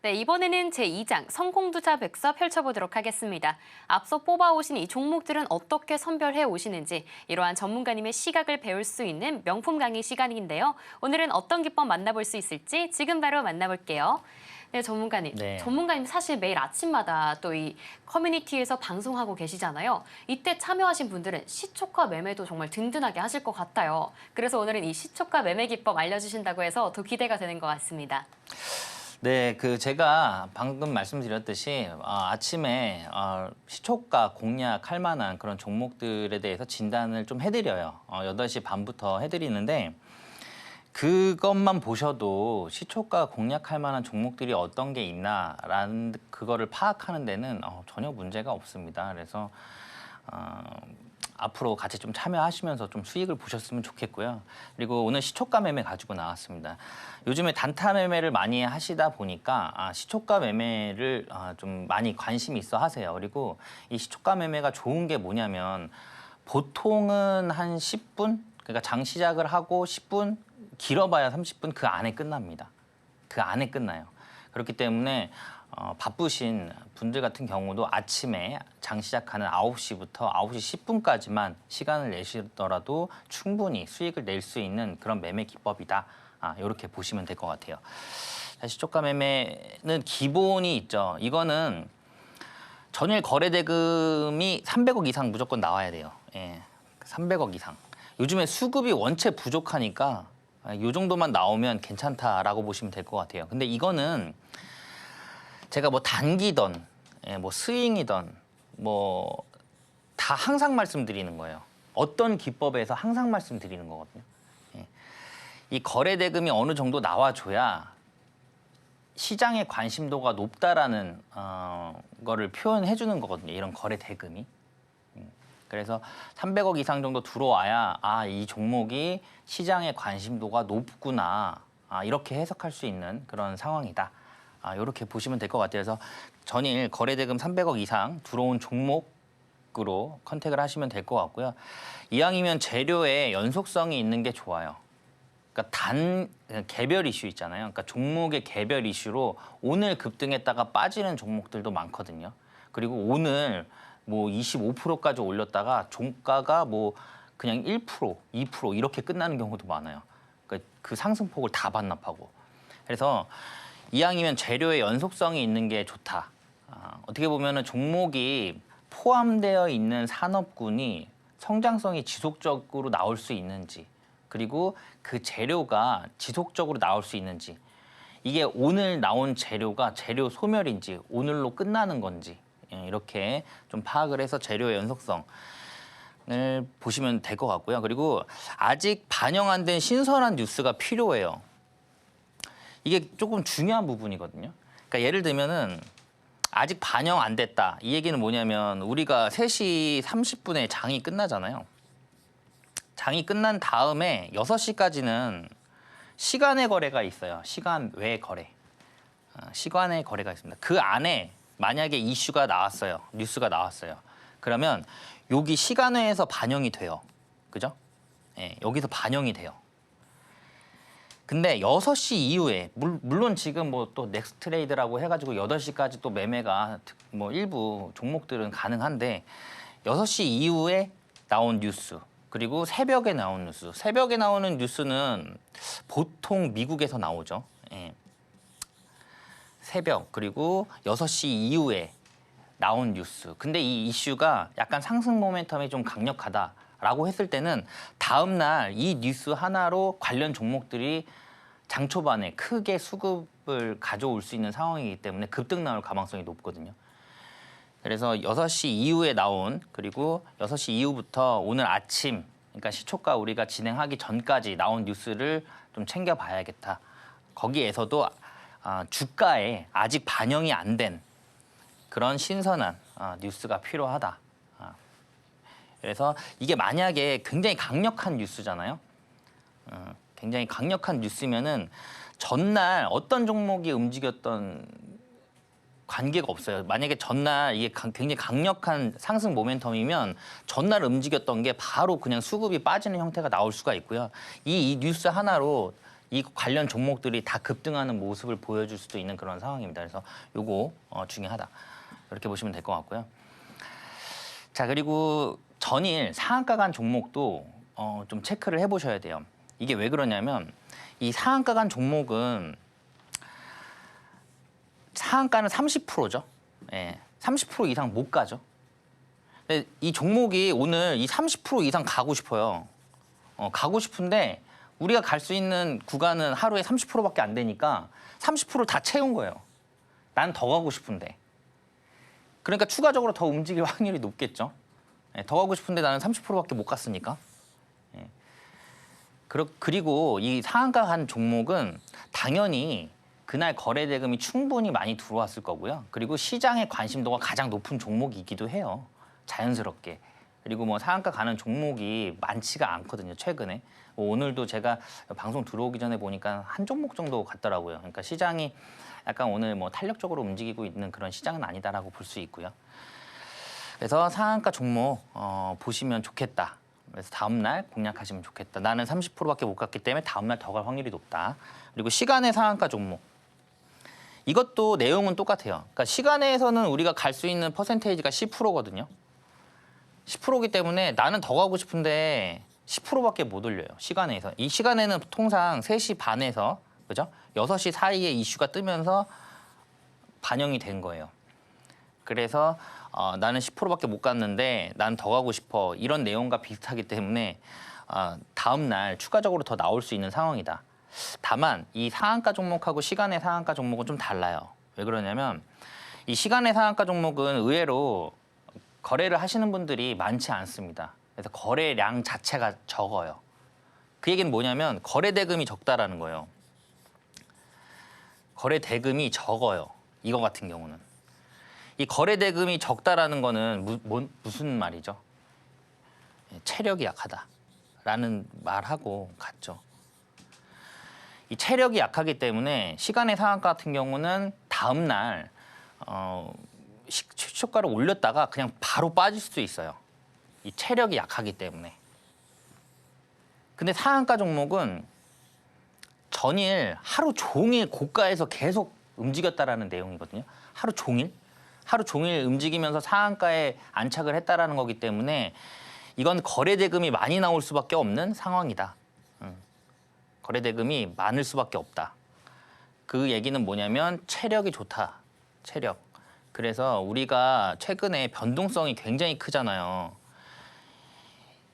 네, 이번에는 제2장 성공투자 백서 펼쳐보도록 하겠습니다. 앞서 뽑아오신 이 종목들은 어떻게 선별해 오시는지 이러한 전문가님의 시각을 배울 수 있는 명품 강의 시간인데요. 오늘은 어떤 기법 만나볼 수 있을지 지금 바로 만나볼게요. 네, 전문가님. 네. 전문가님 사실 매일 아침마다 또 이 커뮤니티에서 방송하고 계시잖아요. 이때 참여하신 분들은 시초가 매매도 정말 든든하게 하실 것 같아요. 그래서 오늘은 이 시초가 매매 기법 알려주신다고 해서 더 기대가 되는 것 같습니다. 네, 제가 방금 말씀드렸듯이 아침에 시초가 공략할 만한 그런 종목들에 대해서 진단을 좀 해드려요. 8시 반부터 해드리는데 그것만 보셔도 시초가 공략할 만한 종목들이 어떤 게 있나라는 그거를 파악하는 데는 전혀 문제가 없습니다. 그래서 앞으로 같이 좀 참여하시면서 좀 수익을 보셨으면 좋겠고요. 그리고 오늘 시초가 매매 가지고 나왔습니다. 요즘에 단타 매매를 많이 하시다 보니까 시초가 매매를 좀 많이 관심 있어 하세요. 그리고 이 시초가 매매가 좋은 게 뭐냐면 보통은 한 10분, 그러니까 장 시작을 하고 10분, 길어봐야 30분 그 안에 끝납니다. 그 안에 끝나요. 그렇기 때문에 바쁘신 분들 같은 경우도 아침에 장 시작하는 9시부터 9시 10분까지만 시간을 내시더라도 충분히 수익을 낼 수 있는 그런 매매 기법이다. 이렇게 보시면 될 것 같아요. 시초가 매매는 기본이 있죠. 이거는 전일 거래 대금이 300억 이상 무조건 나와야 돼요. 예, 300억 이상. 요즘에 수급이 원체 부족하니까 이 정도만 나오면 괜찮다라고 보시면 될 것 같아요. 근데 이거는 제가 뭐 단기든 뭐 스윙이든 뭐 다 항상 말씀드리는 거예요. 어떤 기법에서 항상 말씀드리는 거거든요. 예. 이 거래 대금이 어느 정도 나와줘야 시장의 관심도가 높다라는 거를 표현해 주는 거거든요. 이런 거래 대금이. 그래서 300억 이상 정도 들어와야 이 종목이 시장의 관심도가 높구나. 이렇게 해석할 수 있는 그런 상황이다. 이렇게 보시면 될 것 같아요. 그래서 전일 거래대금 300억 이상 들어온 종목으로 컨택을 하시면 될 것 같고요. 이왕이면 재료에 연속성이 있는 게 좋아요. 그러니까 개별 이슈 있잖아요. 그러니까 종목의 개별 이슈로 오늘 급등했다가 빠지는 종목들도 많거든요. 그리고 오늘 뭐 25%까지 올렸다가 종가가 뭐 그냥 1%, 2% 이렇게 끝나는 경우도 많아요. 그러니까 그 상승폭을 다 반납하고. 그래서 이왕이면 재료의 연속성이 있는 게 좋다. 어떻게 보면은 종목이 포함되어 있는 산업군이 성장성이 지속적으로 나올 수 있는지, 그리고 그 재료가 지속적으로 나올 수 있는지, 이게 오늘 나온 재료가 재료 소멸인지 오늘로 끝나는 건지 이렇게 좀 파악을 해서 재료의 연속성을 보시면 될 것 같고요. 그리고 아직 반영 안 된 신선한 뉴스가 필요해요. 이게 조금 중요한 부분이거든요. 그러니까 예를 들면은 아직 반영 안 됐다. 이 얘기는 뭐냐면 우리가 3시 30분에 장이 끝나잖아요. 장이 끝난 다음에 6시까지는 시간의 거래가 있어요. 시간 외 거래. 시간의 거래가 있습니다. 그 안에 만약에 이슈가 나왔어요. 뉴스가 나왔어요. 그러면 여기 시간외에서 반영이 돼요. 그죠? 예, 여기서 반영이 돼요. 근데 6시 이후에 물론 지금 뭐 또 넥스트레이드라고 해가지고 8시까지 또 매매가 뭐 일부 종목들은 가능한데 6시 이후에 나온 뉴스 그리고 새벽에 나온 뉴스 새벽에 나오는 뉴스는 보통 미국에서 나오죠. 예. 새벽 그리고 6시 이후에 나온 뉴스 근데 이 이슈가 약간 상승 모멘텀이 좀 강력하다라고 했을 때는 다음 날 이 뉴스 하나로 관련 종목들이 장 초반에 크게 수급을 가져올 수 있는 상황이기 때문에 급등 나올 가능성이 높거든요. 그래서 6시 이후에 나온 그리고 6시 이후부터 오늘 아침 그러니까 시초가 우리가 진행하기 전까지 나온 뉴스를 좀 챙겨봐야겠다. 거기에서도 주가에 아직 반영이 안 된 그런 신선한 뉴스가 필요하다. 그래서 이게 만약에 굉장히 강력한 뉴스잖아요. 굉장히 강력한 뉴스면은 전날 어떤 종목이 움직였던 관계가 없어요. 만약에 전날 이게 굉장히 강력한 상승 모멘텀이면 전날 움직였던 게 바로 그냥 수급이 빠지는 형태가 나올 수가 있고요. 이 뉴스 하나로 이 관련 종목들이 다 급등하는 모습을 보여줄 수도 있는 그런 상황입니다. 그래서 요거 중요하다. 이렇게 보시면 될 것 같고요. 자, 그리고 전일 상한가 간 종목도 좀 체크를 해보셔야 돼요. 이게 왜 그러냐면 이 상한가 간 종목은 상한가는 30%죠. 예, 30% 이상 못 가죠. 근데 이 종목이 오늘 이 30% 이상 가고 싶어요. 가고 싶은데 우리가 갈 수 있는 구간은 하루에 30%밖에 안 되니까 30% 다 채운 거예요. 난 더 가고 싶은데. 그러니까 추가적으로 더 움직일 확률이 높겠죠. 예, 더 가고 싶은데 나는 30%밖에 못 갔으니까. 예. 그리고 이 상한가 간 종목은 당연히 그날 거래 대금이 충분히 많이 들어왔을 거고요. 그리고 시장의 관심도가 가장 높은 종목이기도 해요. 자연스럽게. 그리고 뭐 상한가 가는 종목이 많지가 않거든요. 최근에. 오늘도 제가 방송 들어오기 전에 보니까 한 종목 정도 갔더라고요. 그러니까 시장이 약간 오늘 뭐 탄력적으로 움직이고 있는 그런 시장은 아니다라고 볼 수 있고요. 그래서 상한가 종목 보시면 좋겠다. 그래서 다음 날 공략하시면 좋겠다. 나는 30%밖에 못 갔기 때문에 다음 날 더 갈 확률이 높다. 그리고 시간의 상한가 종목. 이것도 내용은 똑같아요. 그러니까 시간에서는 우리가 갈 수 있는 퍼센테이지가 10%거든요. 10%이기 때문에 나는 더 가고 싶은데 10%밖에 못 올려요. 시간에서. 이 시간에는 통상 3시 반에서 그죠? 6시 사이에 이슈가 뜨면서 반영이 된 거예요. 그래서 나는 10%밖에 못 갔는데 난 더 가고 싶어. 이런 내용과 비슷하기 때문에 다음 날 추가적으로 더 나올 수 있는 상황이다. 다만 이 상한가 종목하고 시간의 상한가 종목은 좀 달라요. 왜 그러냐면 이 시간의 상한가 종목은 의외로 거래를 하시는 분들이 많지 않습니다. 그래서 거래량 자체가 적어요. 그 얘기는 뭐냐면 거래 대금이 적다라는 거예요. 거래 대금이 적어요. 이거 같은 경우는. 이 거래 대금이 적다라는 거는 무슨 말이죠? 체력이 약하다라는 말하고 같죠. 이 체력이 약하기 때문에 시간의 상한가 같은 경우는 다음 날 시초가를 올렸다가 그냥 바로 빠질 수도 있어요. 이 체력이 약하기 때문에. 근데 상한가 종목은 전일 하루 종일 고가에서 계속 움직였다라는 내용이거든요. 하루 종일 움직이면서 상한가에 안착을 했다라는 거기 때문에 이건 거래 대금이 많이 나올 수밖에 없는 상황이다. 거래 대금이 많을 수밖에 없다. 그 얘기는 뭐냐면 체력이 좋다. 체력. 그래서 우리가 최근에 변동성이 굉장히 크잖아요.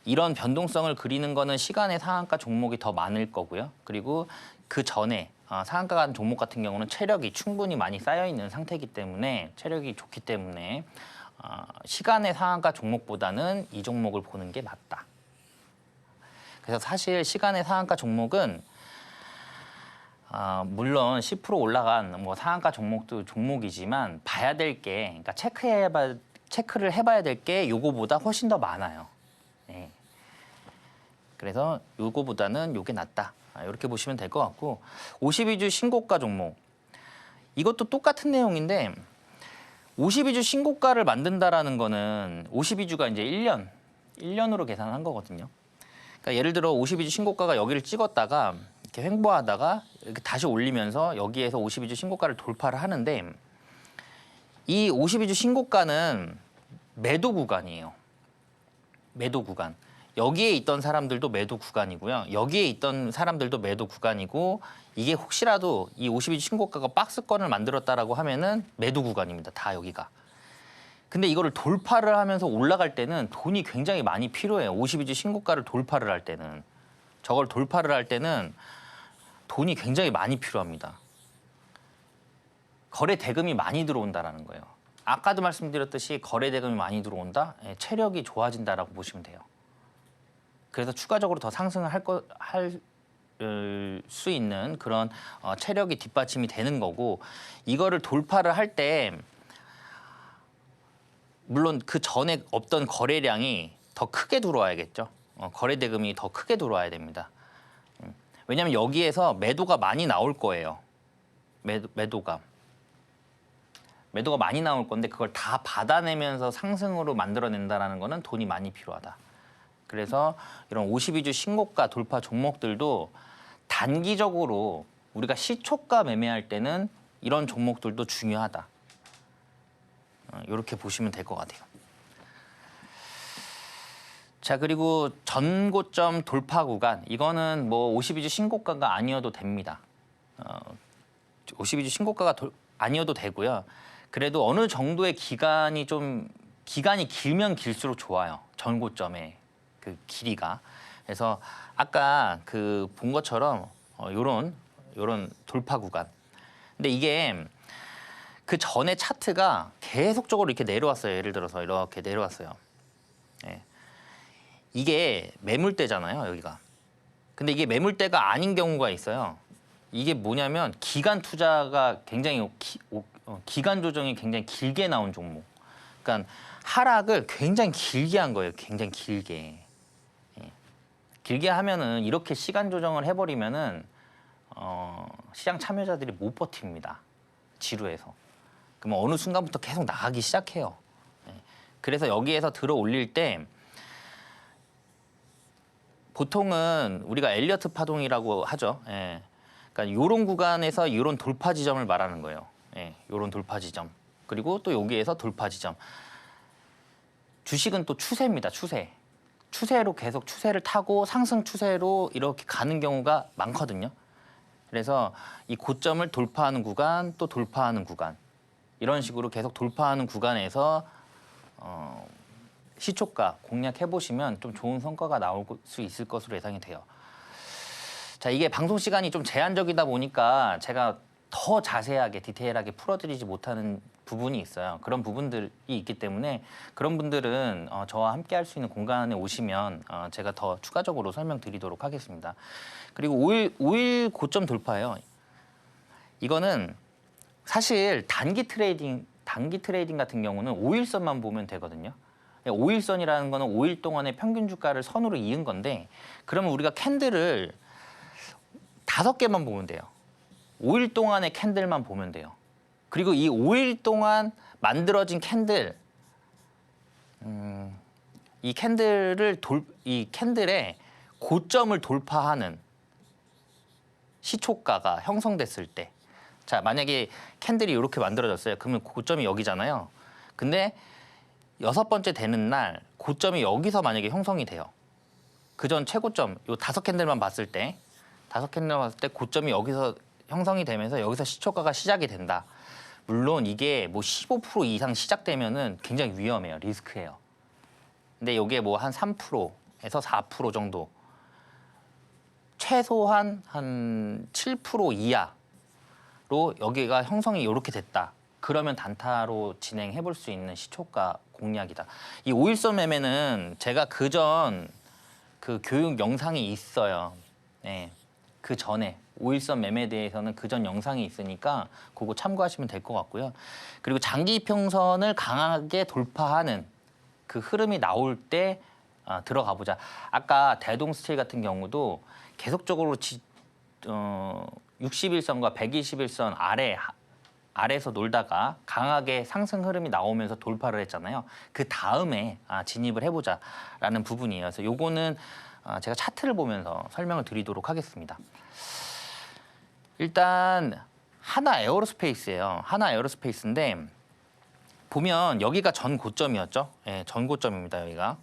이런 변동성을 그리는 거는 시간의 상한가 종목이 더 많을 거고요. 그리고 그 전에 상한가 간 종목 같은 경우는 체력이 충분히 많이 쌓여 있는 상태이기 때문에 체력이 좋기 때문에 시간의 상한가 종목보다는 이 종목을 보는 게 맞다. 그래서 사실 시간의 상한가 종목은 물론 10% 올라간 뭐 상한가 종목도 종목이지만 봐야 될 게, 그러니까 체크를 해봐야 될 게 요거보다 훨씬 더 많아요. 네. 그래서 요거보다는 요게 낫다. 이렇게 보시면 될 것 같고 52주 신고가 종목. 이것도 똑같은 내용인데 52주 신고가를 만든다라는 거는 52주가 이제 1년으로 계산한 거거든요. 그러니까 예를 들어 52주 신고가가 여기를 찍었다가 이렇게 횡보하다가 이렇게 다시 올리면서 여기에서 52주 신고가를 돌파를 하는데 이 52주 신고가는 매도 구간이에요. 매도 구간. 여기에 있던 사람들도 매도 구간이고요. 여기에 있던 사람들도 매도 구간이고 이게 혹시라도 이 52주 신고가가 박스권을 만들었다라고 하면은 매도 구간입니다. 다 여기가. 근데 이거를 돌파를 하면서 올라갈 때는 돈이 굉장히 많이 필요해요. 52주 신고가를 돌파를 할 때는. 저걸 돌파를 할 때는 돈이 굉장히 많이 필요합니다. 거래 대금이 많이 들어온다라는 거예요. 아까도 말씀드렸듯이 거래 대금이 많이 들어온다? 체력이 좋아진다라고 보시면 돼요. 그래서 추가적으로 더 상승을 할 수 있는 그런 체력이 뒷받침이 되는 거고 이거를 돌파를 할 때 물론 그 전에 없던 거래량이 더 크게 들어와야겠죠. 거래 대금이 더 크게 들어와야 됩니다. 왜냐하면 여기에서 매도가 많이 나올 거예요. 매도가 많이 나올 건데 그걸 다 받아내면서 상승으로 만들어낸다는 거는 돈이 많이 필요하다. 그래서 이런 52주 신고가 돌파 종목들도 단기적으로 우리가 시초가 매매할 때는 이런 종목들도 중요하다. 이렇게 보시면 될 것 같아요. 자, 그리고 전고점 돌파 구간, 이거는 뭐 52주 신고가가 아니어도 됩니다. 52주 신고가가 아니어도 되고요. 그래도 어느 정도의 기간이 길면 길수록 좋아요. 전고점의 그 길이가. 그래서 아까 그 본 것처럼 요런 돌파 구간. 근데 이게 그 전에 차트가 계속적으로 이렇게 내려왔어요. 예를 들어서 이렇게 내려왔어요. 예. 이게 매물대잖아요, 여기가. 근데 이게 매물대가 아닌 경우가 있어요. 이게 뭐냐면 기간 투자가 굉장히 기간 조정이 굉장히 길게 나온 종목. 그러니까 하락을 굉장히 길게 한 거예요. 굉장히 길게. 예. 길게 하면은 이렇게 시간 조정을 해버리면은 시장 참여자들이 못 버팁니다. 지루해서. 그러면 어느 순간부터 계속 나가기 시작해요. 예. 그래서 여기에서 들어 올릴 때 보통은 우리가 엘리어트 파동이라고 하죠. 예. 그러니까 이런 구간에서 이런 돌파 지점을 말하는 거예요. 예. 이런 돌파 지점. 그리고 또 여기에서 돌파 지점. 주식은 또 추세입니다. 추세. 추세로 계속 추세를 타고 상승 추세로 이렇게 가는 경우가 많거든요. 그래서 이 고점을 돌파하는 구간, 또 돌파하는 구간. 이런 식으로 계속 돌파하는 구간에서 시초가 공략해 보시면 좀 좋은 성과가 나올 수 있을 것으로 예상이 돼요. 자, 이게 방송 시간이 좀 제한적이다 보니까 제가 더 자세하게 디테일하게 풀어드리지 못하는 부분이 있어요. 그런 부분들이 있기 때문에 그런 분들은 저와 함께 할 수 있는 공간에 오시면 제가 더 추가적으로 설명드리도록 하겠습니다. 그리고 5일 고점 돌파예요. 이거는 사실 단기 트레이딩 같은 경우는 5일선만 보면 되거든요. 5일선이라는 거는 5일 동안의 평균 주가를 선으로 이은 건데 그러면 우리가 캔들을 5개만 보면 돼요. 5일 동안의 캔들만 보면 돼요. 그리고 이 5일 동안 만들어진 캔들, 이 캔들의 고점을 돌파하는 시초가가 형성됐을 때, 자, 만약에 캔들이 이렇게 만들어졌어요. 그러면 고점이 여기잖아요. 근데 6번째 되는 날 고점이 여기서 만약에 형성이 돼요. 그전 최고점, 요 5캔들만 봤을 때, 5캔들만 봤을 때 고점이 여기서 형성이 되면서 여기서 시초가가 시작이 된다. 물론 이게 뭐 15% 이상 시작되면은 굉장히 위험해요. 리스크예요. 근데 이게 뭐 한 3%에서 4% 정도, 최소한 한 7% 이하로 여기가 형성이 이렇게 됐다. 그러면 단타로 진행해 볼 수 있는 시초가 공략이다. 이 5일선 매매는 제가 그전 그 교육 영상이 있어요. 네. 그 전에 5일선 매매에 대해서는 그전 영상이 있으니까 그거 참고하시면 될 것 같고요. 그리고 장기 이평선을 강하게 돌파하는 그 흐름이 나올 때 들어가 보자. 아까 대동스틸 같은 경우도 계속적으로 61선과 121선 아래에서 놀다가 강하게 상승 흐름이 나오면서 돌파를 했잖아요. 그 다음에 진입을 해보자라는 부분이에요. 그래서 요거는 제가 차트를 보면서 설명을 드리도록 하겠습니다. 일단 하나 에어로스페이스예요. 하나 에어로스페이스인데 보면 여기가 전 고점이었죠. 예, 전 고점입니다. 여기가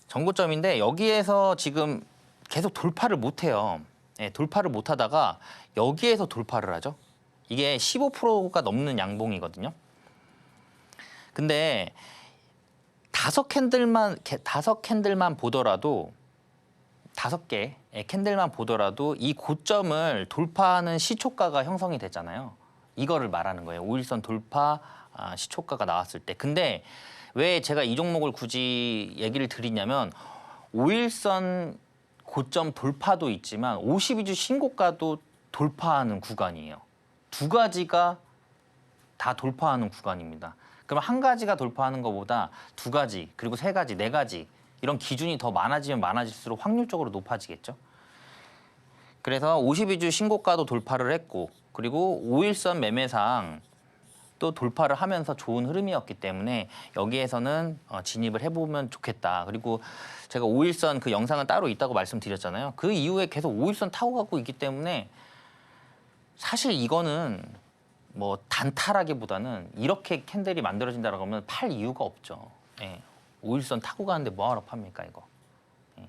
전 고점인데 여기에서 지금 계속 돌파를 못해요. 예, 돌파를 못하다가 여기에서 돌파를 하죠. 이게 15%가 넘는 양봉이거든요. 근데 5캔들만 보더라도 5개 캔들만 보더라도 이 고점을 돌파하는 시초가가 형성이 됐잖아요. 이거를 말하는 거예요. 5일선 돌파 시초가가 나왔을 때. 근데 왜 제가 이 종목을 굳이 얘기를 드리냐면 5일선 고점 돌파도 있지만 52주 신고가도 돌파하는 구간이에요. 두 가지가 다 돌파하는 구간입니다. 그럼 한 가지가 돌파하는 것보다 두 가지, 그리고 세 가지, 네 가지 이런 기준이 더 많아지면 많아질수록 확률적으로 높아지겠죠. 그래서 52주 신고가도 돌파를 했고 그리고 5일선 매매상 또 돌파를 하면서 좋은 흐름이었기 때문에 여기에서는 진입을 해보면 좋겠다. 그리고 제가 5일선 그 영상은 따로 있다고 말씀드렸잖아요. 그 이후에 계속 5일선 타고 가고 있기 때문에 사실 이거는 뭐 단타라기보다는 이렇게 캔들이 만들어진다라고 하면 팔 이유가 없죠. 예. 5일선 타고 가는데 뭐하러 팝니까 이거. 예.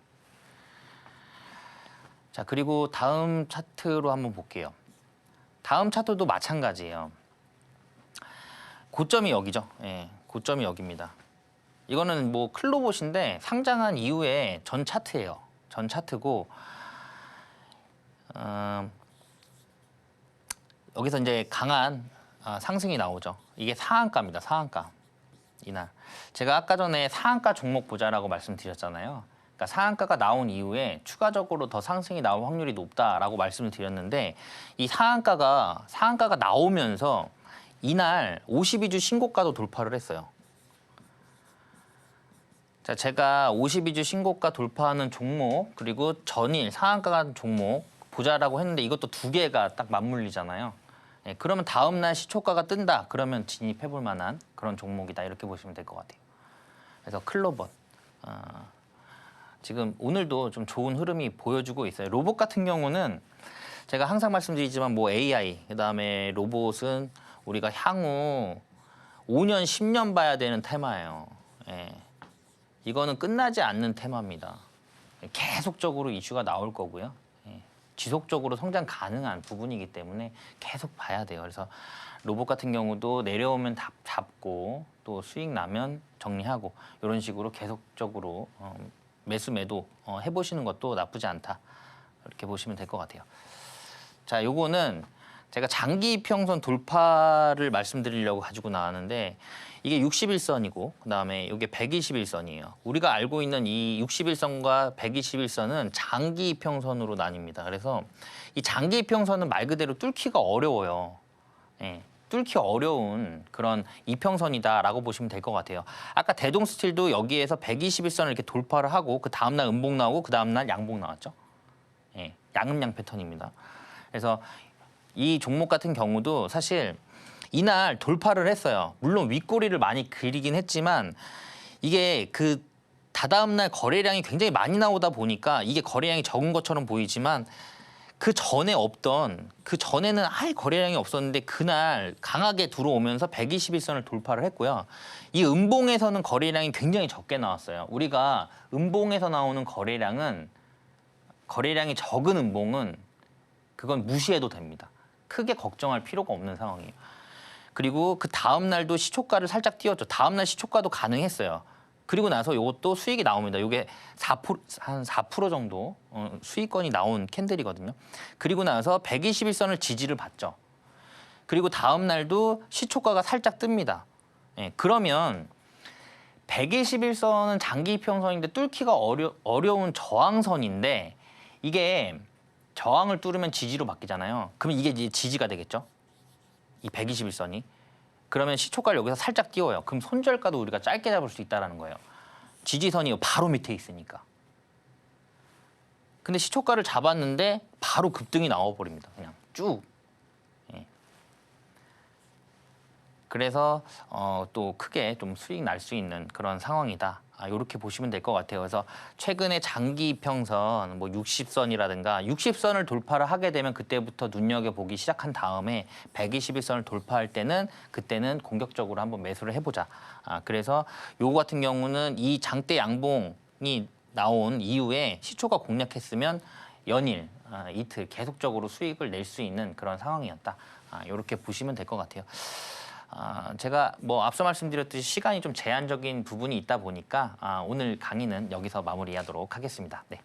자, 그리고 다음 차트로 한번 볼게요. 다음 차트도 마찬가지예요. 고점이 여기죠. 예, 고점이 여기입니다. 이거는 뭐 클로봇인데 상장한 이후에 전 차트예요. 전 차트고 여기서 이제 강한 상승이 나오죠. 이게 상한가입니다. 상한가. 이날 제가 아까 전에 상한가 종목 보자라고 말씀드렸잖아요. 그러니까 상한가가 나온 이후에 추가적으로 더 상승이 나올 확률이 높다라고 말씀을 드렸는데 이 상한가가 나오면서 이날 52주 신고가도 돌파를 했어요. 자, 제가 52주 신고가 돌파하는 종목 그리고 전일 상한가 종목 보자라고 했는데 이것도 두 개가 딱 맞물리잖아요. 예, 그러면 다음 날 시초가가 뜬다. 그러면 진입해 볼 만한 그런 종목이다. 이렇게 보시면 될 것 같아요. 그래서 클로봇. 지금 오늘도 좀 좋은 흐름이 보여주고 있어요. 로봇 같은 경우는 제가 항상 말씀드리지만 뭐 AI, 그다음에 로봇은 우리가 향후 5년, 10년 봐야 되는 테마예요. 예. 이거는 끝나지 않는 테마입니다. 계속적으로 이슈가 나올 거고요. 예. 지속적으로 성장 가능한 부분이기 때문에 계속 봐야 돼요. 그래서 로봇 같은 경우도 내려오면 잡고 또 수익 나면 정리하고 이런 식으로 계속적으로 매수 매도 해보시는 것도 나쁘지 않다. 이렇게 보시면 될 것 같아요. 자, 요거는 제가 장기 이평선 돌파를 말씀드리려고 가지고 나왔는데 이게 61선이고 그다음에 이게 121선이에요. 우리가 알고 있는 이 61선과 121선은 장기 이평선으로 나뉩니다. 그래서 이 장기 이평선은 말 그대로 뚫기가 어려워요. 예. 뚫기 어려운 그런 이평선이다라고 보시면 될 것 같아요. 아까 대동스틸도 여기에서 121선을 이렇게 돌파를 하고 그 다음날 음봉 나오고 그 다음날 양봉 나왔죠. 예, 양음양 패턴입니다. 그래서 이 종목 같은 경우도 사실 이날 돌파를 했어요. 물론 윗꼬리를 많이 그리긴 했지만 이게 그 다다음 날 거래량이 굉장히 많이 나오다 보니까 이게 거래량이 적은 것처럼 보이지만 그 전에는 아예 거래량이 없었는데 그날 강하게 들어오면서 121선을 돌파를 했고요. 이 음봉에서는 거래량이 굉장히 적게 나왔어요. 우리가 음봉에서 나오는 거래량이 적은 음봉은 그건 무시해도 됩니다. 크게 걱정할 필요가 없는 상황이에요. 그리고 그 다음 날도 시초가를 살짝 띄웠죠. 다음 날 시초가도 가능했어요. 그리고 나서 이것도 수익이 나옵니다. 이게 4%, 한 4% 정도 수익권이 나온 캔들이거든요. 그리고 나서 121선을 지지를 받죠. 그리고 다음 날도 시초가가 살짝 뜹니다. 예, 그러면 121선은 장기 이평선인데 뚫기가 어려운 저항선인데 이게 저항을 뚫으면 지지로 바뀌잖아요. 그러면 이게 이제 지지가 되겠죠. 이 121선이. 그러면 시초가를 여기서 살짝 띄워요. 그럼 손절가도 우리가 짧게 잡을 수 있다는 거예요. 지지선이 바로 밑에 있으니까. 근데 시초가를 잡았는데 바로 급등이 나와버립니다. 그냥 쭉. 예. 그래서 또 크게 좀 수익 날 수 있는 그런 상황이다. 이렇게 보시면 될 것 같아요. 그래서 최근에 장기 이평선, 뭐 60선이라든가 60선을 돌파를 하게 되면 그때부터 눈여겨보기 시작한 다음에 121선을 돌파할 때는 그때는 공격적으로 한번 매수를 해보자. 그래서 요거 같은 경우는 이 장대 양봉이 나온 이후에 시초가 공략했으면 연일, 이틀 계속적으로 수익을 낼 수 있는 그런 상황이었다. 이렇게 보시면 될 것 같아요. 제가 뭐 앞서 말씀드렸듯이 시간이 좀 제한적인 부분이 있다 보니까 오늘 강의는 여기서 마무리하도록 하겠습니다. 네.